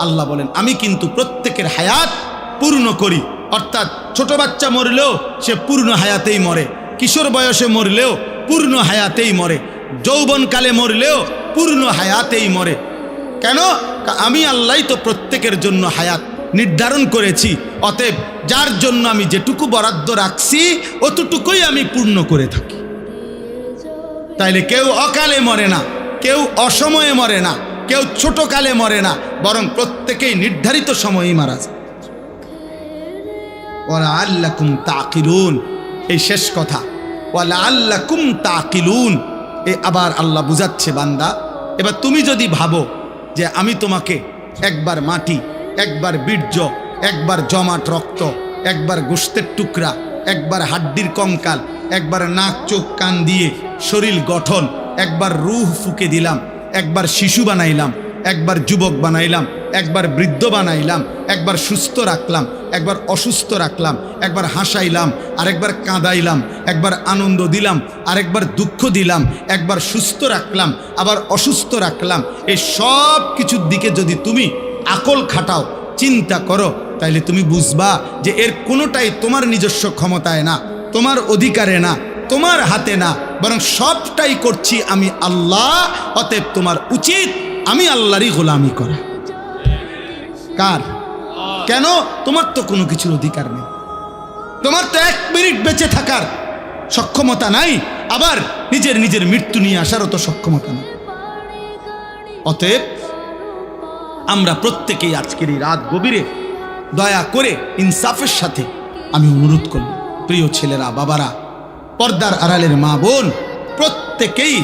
আল্লাহ বলেন আমি কিন্তু প্রত্যেকের হায়াত পূর্ণ করি। অর্থাৎ ছোট বাচ্চা মরলেও সে পূর্ণ হায়াতেই মরে, কিশোর বয়সে মরলেও পূর্ণ হায়াতেই মরে, যৌবনকালে মরলেও পূর্ণ হায়াতেই মরে। কেন? আমি আল্লাহই তো প্রত্যেকের জন্য হায়াত নির্ধারণ করেছি। অতএব যার জন্য আমি যেটুকু বরাদ্দ রাখছি অতটুকুই আমি পূর্ণ করে থাকি। তাইলে কেউ অকালে মরে না, কেউ অসময়ে মরে না, কেউ ছোটকালে মরে না, বরং প্রত্যেকেই নির্ধারিত সময়েই মারা যায়। ওয়ালাআল্লাকুম তাকিলুন, এই শেষ কথা, ওয়ালাআল্লাকুম তাকিলুন। আবার আল্লাহ বুঝাচ্ছে বান্দা, এবার তুমি যদি ভাবো যে আমি তোমাকে একবার মাটি, একবার বীর্য, একবার জমাট রক্ত, একবার গোশতের টুকরা, একবার হাড্ডির কঙ্কাল, একবার নাক চোখ কান দিয়ে শরীর গঠন, একবার রূহ ফুঁকে দিলাম, একবার শিশু বানাইলাম, একবার যুবক বানাইলাম, একবার বৃদ্ধ বানাইলাম, একবার সুস্থ রাখলাম, একবার অসুস্থ রাখলাম, একবার হাসাইলাম, আরেকবার কাঁদাইলাম, একবার আনন্দ দিলাম, আরেকবার দুঃখ দিলাম, একবার সুস্থ রাখলাম, আবার অসুস্থ রাখলাম, এই সব কিছুর দিকে যদি তুমি আকল খাটাও, চিন্তা করো, তাইলে তুমি বুঝবা যে এর কোনোটাই তোমার নিজস্ব ক্ষমতায় না, তোমার অধিকারে না, তোমার হাতে না, বরং সবটাই করছি আমি আল্লাহ। অতএব তোমার উচিত আমি আল্লাহরই গোলামি করা। কার? কেন? তোমার তো কোনো কিছুর অধিকার নেই, তোমার তো 1 মিনিট বেঁচে থাকার সক্ষমতা নাই, আবার নিজের মৃত্যু নিয়ে আসারও তো সক্ষমতা নেই। অতএব আমরা প্রত্যেকেই আজকের এই রাত গভীরে দয়া করে ইনসাফের সাথে আমি অনুরোধ করব, প্রিয় ছেলেরা, বাবারা, পর্দার আড়ালের মা বোন, প্রত্যেকেই